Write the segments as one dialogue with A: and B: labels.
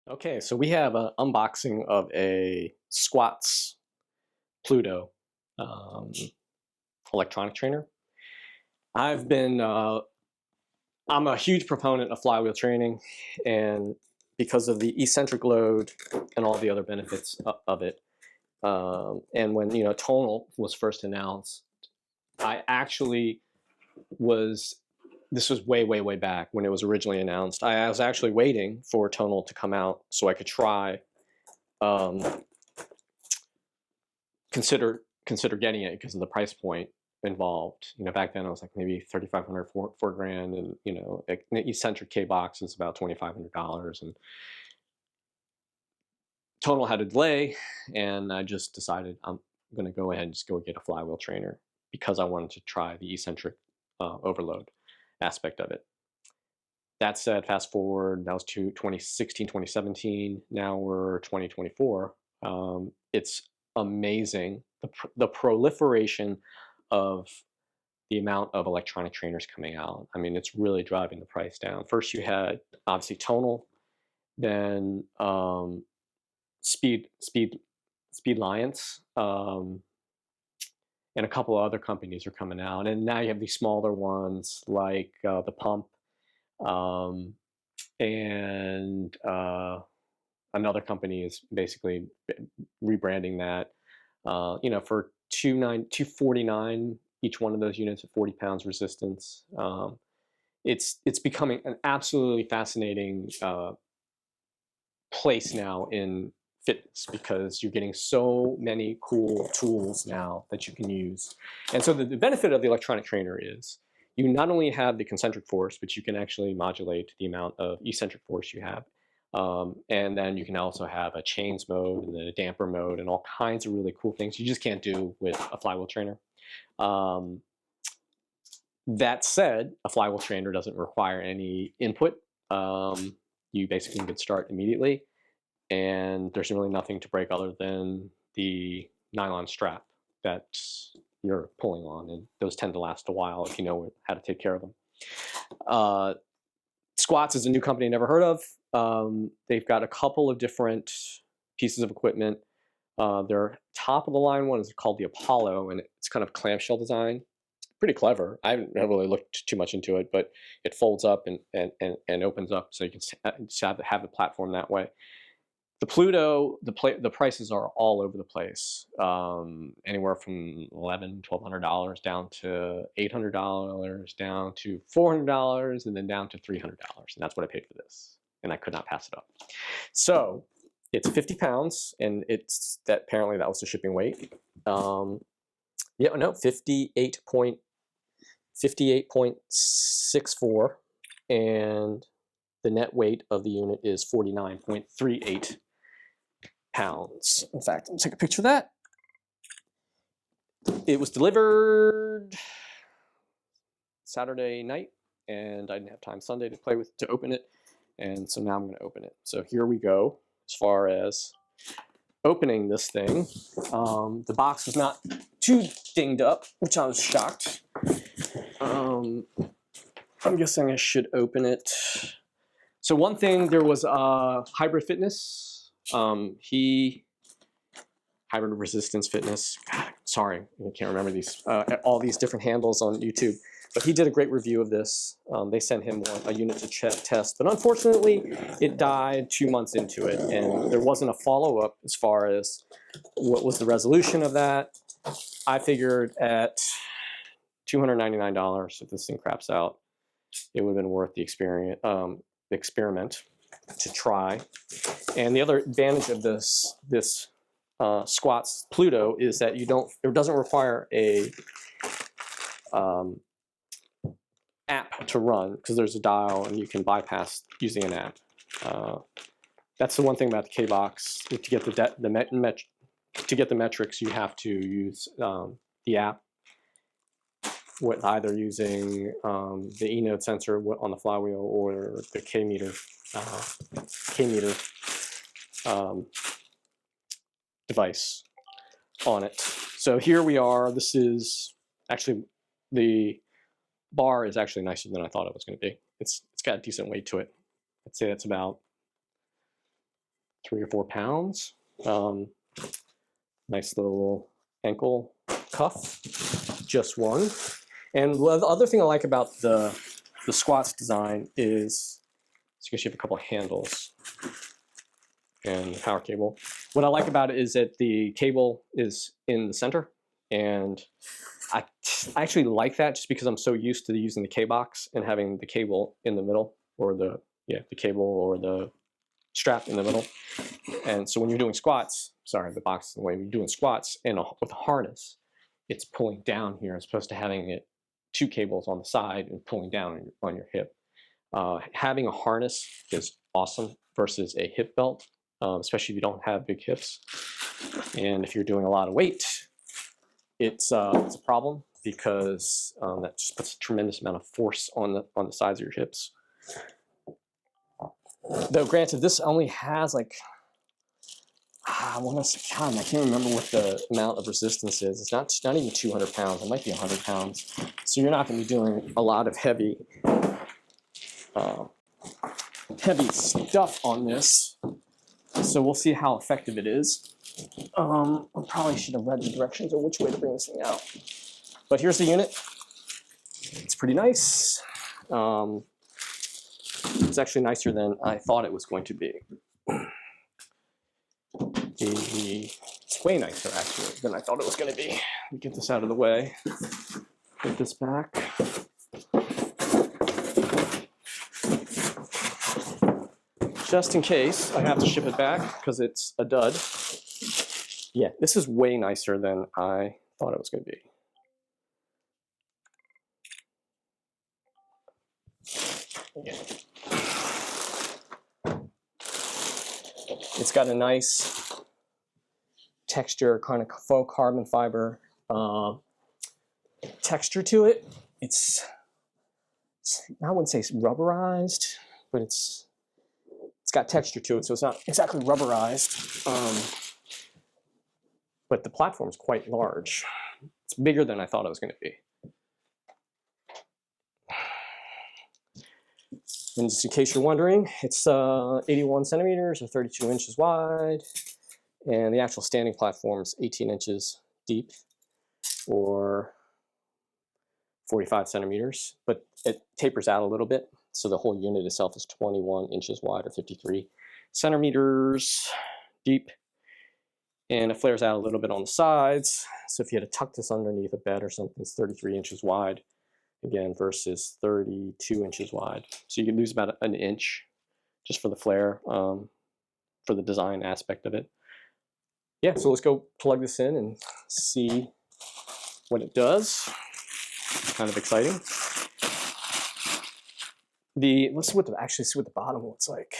A: Okay, so we have an unboxing of a Squatz Pluto um, electronic trainer. I've been, I'm a huge proponent of flywheel training, and because of the eccentric load and all the other benefits of it. And when, tonal was first announced, I actually was, this was way, way, way back when it was originally announced. I was actually waiting for tonal to come out so I could try um, consider getting it because of the price point involved. Back then it was like maybe 3,500 4 grand, and an eccentric K box is about $2,500. And Tonal had a delay, and I just decided I'm going to go ahead and just go get a flywheel trainer because I wanted to try the eccentric overload aspect of it. That said, fast forward, that was to 2016, 2017. Now we're 2024. It's amazing the proliferation of the amount of electronic trainers coming out. I mean, it's really driving the price down. First, you had obviously Tonal, then Speed Alliance, and a couple of other companies are coming out. And now you have these smaller ones like the Pump, and another company is basically rebranding that. For $249 each one of those units at 40 pounds resistance. It's becoming an absolutely fascinating place now in fitness because you're getting so many cool tools now that you can use. And so the benefit of the electronic trainer is you not only have the concentric force, but you can actually modulate the amount of eccentric force you have. And then you can also have a chains mode and then a damper mode and all kinds of really cool things you just can't do with a flywheel trainer. That said, a flywheel trainer doesn't require any input. You basically can start immediately, and there's really nothing to break other than the nylon strap that you're pulling on, and those tend to last a while if you know how to take care of them. Squatz is a new company I never heard of. They've got a couple of different pieces of equipment. Their top of the line one is called the Apollo, and it's kind of clamshell design. Pretty clever. I haven't really looked too much into it, but it folds up and opens up, so you can just have the platform that way. The Pluto, the prices are all over the place, anywhere from $1,100, $1,200 down to $800, down to $400, and then down to $300. And that's what I paid for this, and I could not pass it up. So it's 50 pounds, and it's that apparently that was the shipping weight. Yeah, no, 58.64, and the net weight of the unit is 49.38 pounds. In fact, let's take a picture of that. It was delivered Saturday night, and I didn't have time Sunday to open it, and so now I'm going to open it. So here we go. As far as opening this thing, the box was not too dinged up, which I was shocked. I'm guessing I should open it. So one thing, there was Hybrid Fitness. Hybrid Resistance Fitness. God, sorry, I can't remember these all these different handles on YouTube. But he did a great review of this. They sent him a unit to test, but unfortunately, it died 2 months into it, and there wasn't a follow-up as far as what was the resolution of that. I figured at $299, if this thing craps out, it would have been worth the experiment to try. And the other advantage of this Squatz Pluto is that it doesn't require a app to run, because there's a dial and you can bypass using an app. That's the one thing about the K box. To get the metrics, you have to use the app, with either using the E-node sensor on the flywheel or the K meter device on it. So here we are. This is actually, the bar is actually nicer than I thought it was going to be. It's got a decent weight to it. I'd say it's about 3 or 4 pounds. Nice little ankle cuff, just one. And the other thing I like about the Squatz design is, so I guess you have a couple of handles and the power cable. What I like about it is that the cable is in the center, and I actually like that just because I'm so used to using the K-box and having the cable in the middle, or the cable or the strap in the middle. And so when you're doing squats, sorry, the box is in the way, when you're doing squats with a harness, it's pulling down here as opposed to having it 2 cables on the side and pulling down on your hip. Having a harness is awesome versus a hip belt, especially if you don't have big hips. And if you're doing a lot of weight, it's a problem because that just puts a tremendous amount of force on the sides of your hips. Though granted, this only has like, I want to say, God, I can't remember what the amount of resistance is. It's not even 200 pounds. It might be 100 pounds. So you're not going to be doing a lot of heavy stuff on this. So we'll see how effective it is. I probably should have read the directions on which way to bring this thing out. But here's the unit. It's pretty nice. It's actually nicer than I thought it was going to be. It's way nicer, actually, than I thought it was going to be. Let me get this out of the way. Put this back. Just in case I have to ship it back because it's a dud. Yeah, this is way nicer than I thought it was going to be. Yeah. It's got a nice texture, kind of faux carbon fiber texture to it. I wouldn't say it's rubberized, but it's got texture to it, so it's not exactly rubberized. But the platform is quite large. It's bigger than I thought it was going to be. And just in case you're wondering, it's 81 centimeters or 32 inches wide, and the actual standing platform is 18 inches deep, or 45 centimeters, but it tapers out a little bit, so the whole unit itself is 21 inches wide or 53 centimeters deep, and it flares out a little bit on the sides. So if you had to tuck this underneath a bed or something, it's 33 inches wide, again, versus 32 inches wide. So you can lose about an inch just for the flare, for the design aspect of it. Yeah, so let's go plug this in and see what it does. Kind of exciting. Let's see what the bottom looks like.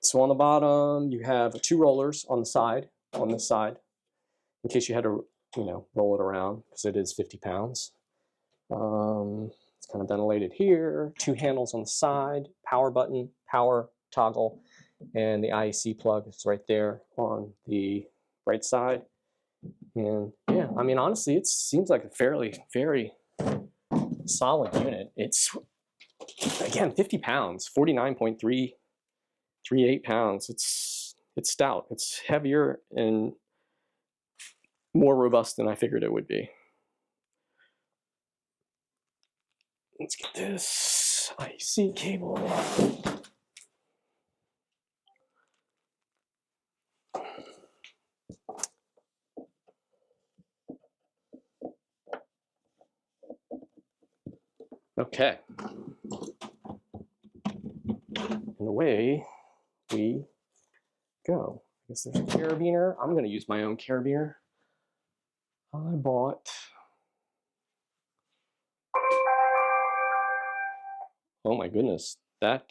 A: So on the bottom, you have 2 rollers on the side, on this side, in case you had to, roll it around, because it is 50 pounds. It's kind of ventilated here. 2 handles on the side, power button, power toggle, and the IEC plug is right there on the right side. And yeah, I mean, honestly, it seems like a very solid unit. It's, again, 50 pounds, 49.338 pounds. It's stout. It's heavier and more robust than I figured it would be. Let's get this IC cable. Okay. And away we go. I guess there's a carabiner. I'm going to use my own carabiner. I bought, oh my goodness, that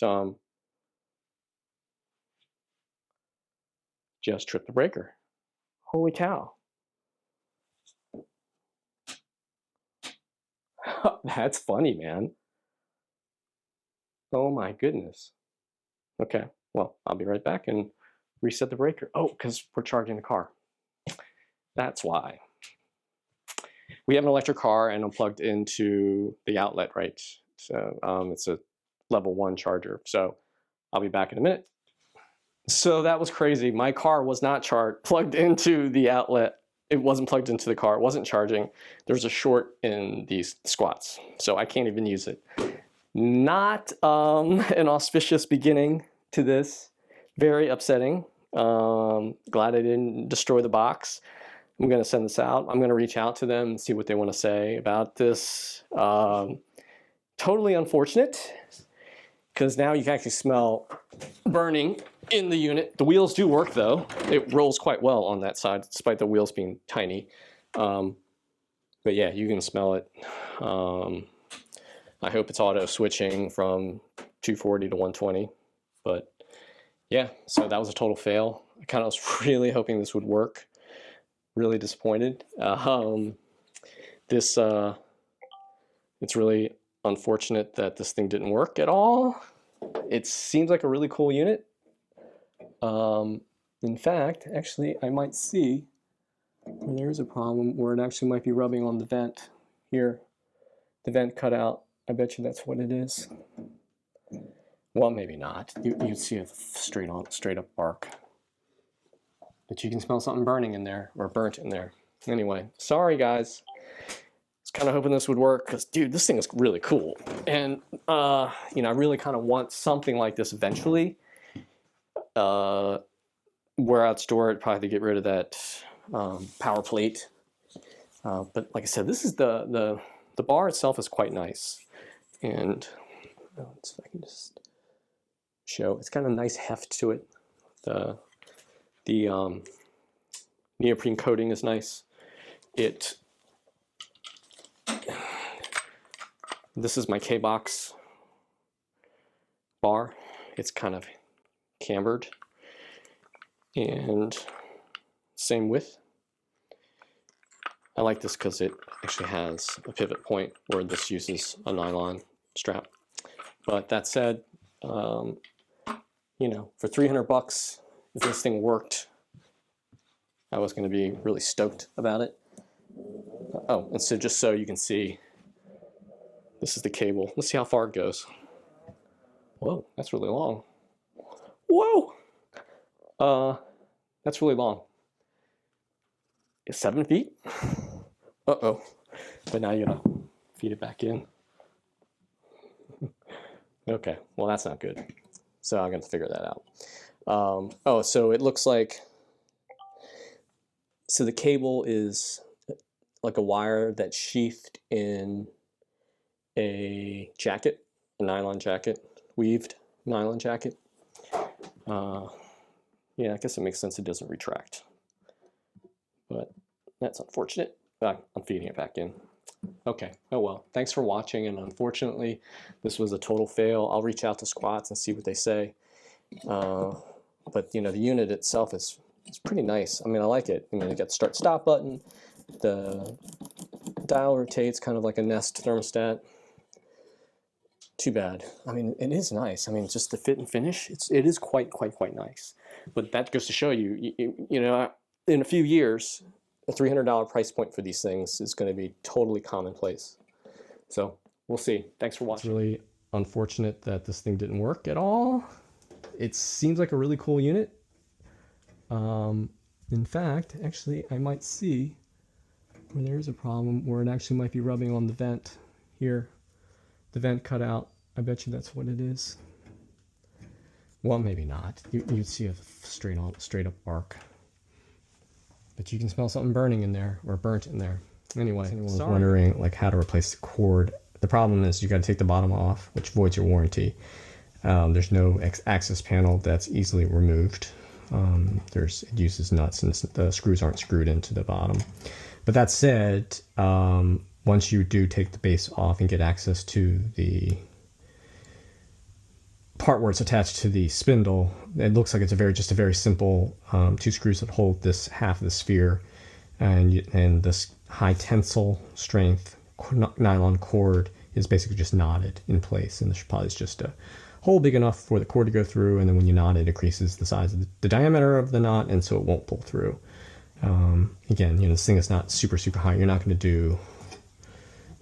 A: just tripped the breaker. Holy cow. That's funny, man. Oh my goodness. Okay, well, I'll be right back and reset the breaker. Oh, because we're charging the car. That's why. We have an electric car and I'm plugged into the outlet, right? So it's a level 1 charger. So I'll be back in a minute. So that was crazy. My car was not plugged into the outlet. It wasn't plugged into the car. It wasn't charging. There's a short in these Squatz, so I can't even use it. Not an auspicious beginning to this. Very upsetting. Glad I didn't destroy the box. I'm going to send this out. I'm going to reach out to them and see what they want to say about this. Totally unfortunate, because now you can actually smell burning in the unit. The wheels do work though. It rolls quite well on that side, despite the wheels being tiny. But yeah, you can smell it. I hope it's auto switching from 240 to 120. But yeah, so that was a total fail. I kind of was really hoping this would work. Really disappointed. It's really unfortunate that this thing didn't work at all. It seems like a really cool unit. In fact, actually, I might see where there's a problem where it actually might be rubbing on the vent here. The vent cut out. I bet you that's what it is. Well, maybe not. You'd see a straight up bark. But you can smell something burning in there, or burnt in there. Anyway, sorry guys. I was kind of hoping this would work, because dude, this thing is really cool. And you know, I really kind of want something like this eventually. Where I'd store it, probably to get rid of that power plate. But like I said, this is the bar itself is quite nice. And let's see if I can just show. It's got a nice heft to it. The neoprene coating is nice. This is my K-box bar. It's kind of cambered and same width. I like this because it actually has a pivot point where this uses a nylon strap. But that said, you know, for 300 bucks, if this thing worked, I was going to be really stoked about it. Oh, and so just so you can see, this is the cable. Let's see how far it goes. Whoa, that's really long. Whoa! That's really long. It's 7 feet? Uh-oh. But now you gotta feed it back in. Okay, well that's not good. So I'm gonna figure that out. Oh, so it looks like, so the cable is like a wire that's sheathed in a jacket, a nylon jacket, weaved nylon jacket. Yeah, I guess it makes sense it doesn't retract. But that's unfortunate. I'm feeding it back in. Okay, oh well. Thanks for watching, and unfortunately, this was a total fail. I'll reach out to Squatz and see what they say. But you know, the unit itself is pretty nice. I mean, I like it. I mean, you got the start-stop button. The dial rotates kind of like a Nest thermostat. Too bad. I mean, it is nice. I mean, just the fit and finish, it is quite nice. But that goes to show you, you know, in a few years, a $300 price point for these things is going to be totally commonplace. So we'll see. Thanks for watching. It's really unfortunate that this thing didn't work at all. It seems like a really cool unit. In fact, actually, I might see where there's a problem where it actually might be rubbing on the vent here. The vent cut out. I bet you that's what it is. Well, maybe not. You'd see a straight up bark. But you can smell something burning in there, or burnt in there. Anyway, anyone was wondering like how to replace the cord. The problem is you got to take the bottom off, which voids your warranty. There's no access panel that's easily removed. It uses nuts, and the screws aren't screwed into the bottom. But that said, once you do take the base off and get access to the part where it's attached to the spindle, it looks like it's just a very simple 2 screws that hold this half of the sphere, and this high tensile strength nylon cord is basically just knotted in place, and there's probably just a hole big enough for the cord to go through, and then when you knot it, it increases the size of the diameter of the knot, and so it won't pull through. Again, you know, this thing is not super high. You're not going to do,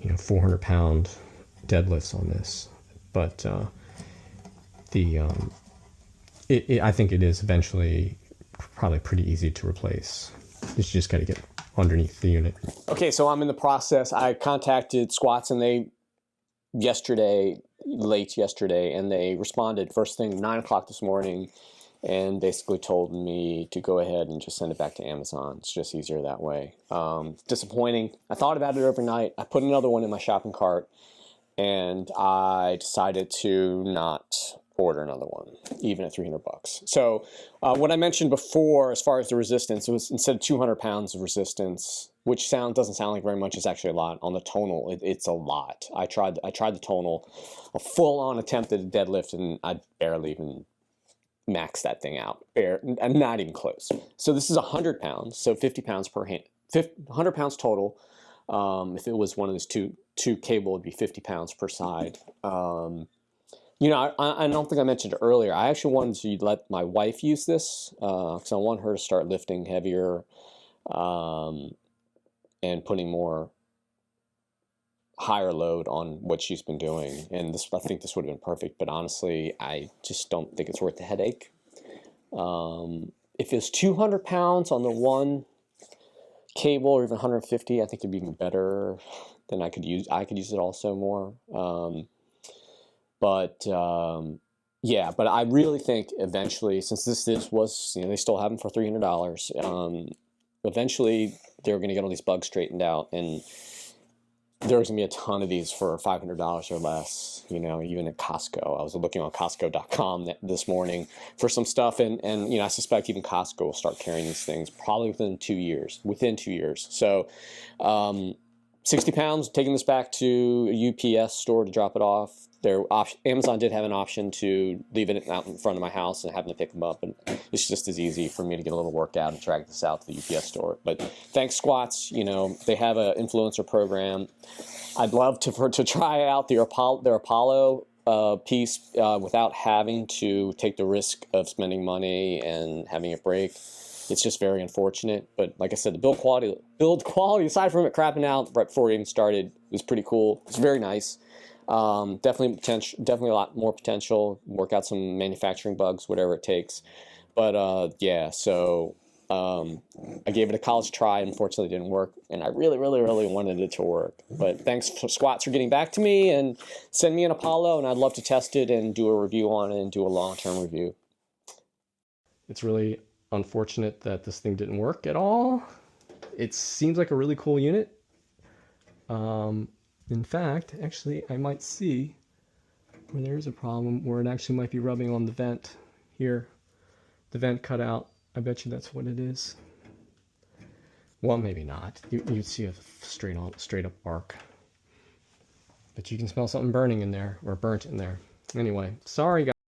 A: you know, 400-pound deadlifts on this, but the
B: I think it is eventually probably pretty easy to replace. You just got to get underneath the unit.
A: Okay, so I'm in the process. I contacted Squatz and they late yesterday, and they responded first thing 9 o'clock this morning, and basically told me to go ahead and just send it back to Amazon. It's just easier that way. Disappointing. I thought about it overnight. I put another one in my shopping cart, and I decided to not order another one, even at $300. So what I mentioned before, as far as the resistance, it was instead of 200 pounds of resistance, which doesn't sound like very much, it's actually a lot. On the tonal, it's a lot. I tried the tonal, a full-on attempt at a deadlift, and I barely even maxed that thing out. I'm not even close. So this is 100 pounds, so 50 pounds per hand, 100 pounds total. If it was one of those two cable, it'd be 50 pounds per side. You know, I don't think I mentioned it earlier. I actually wanted to let my wife use this because I want her to start lifting heavier and putting more higher load on what she's been doing. And I think this would have been perfect, but honestly, I just don't think it's worth the headache. If it's 200 pounds on the one cable, or even 150, I think it'd be even better. Then I could use it also more. Yeah, but I really think eventually, since this was, you know, they still have them for $300, eventually they're going to get all these bugs straightened out, and there's going to be a ton of these for $500 or less, you know, even at Costco. I was looking on Costco.com this morning for some stuff, and you know, I suspect even Costco will start carrying these things probably within 2 years. So 60 pounds, taking this back to a UPS store to drop it off. Amazon did have an option to leave it out in front of my house and having to pick them up, and it's just as easy for me to get a little workout and drag this out to the UPS store. But thanks, Squatz. You know, they have an influencer program. I'd love to try out their Apollo piece without having to take the risk of spending money and having it break. It's just very unfortunate, but like I said, the build quality, aside from it crapping out right before it even started, was pretty cool. It's very nice. Definitely a lot more potential. Work out some manufacturing bugs, whatever it takes. But yeah, so I gave it a college try. Unfortunately, it didn't work, and I really wanted it to work. But thanks for Squatz for getting back to me and send me an Apollo, and I'd love to test it and do a review on it and do a long-term review.
B: It's really unfortunate that this thing didn't work at all. It seems like a really cool unit. In fact, actually, I might see where there's a problem where it actually might be rubbing on the vent here. The vent cut out. I bet you that's what it is. Well, maybe not. You'd see a straight up arc. But you can smell something burning in there, or burnt in there. Anyway, sorry guys.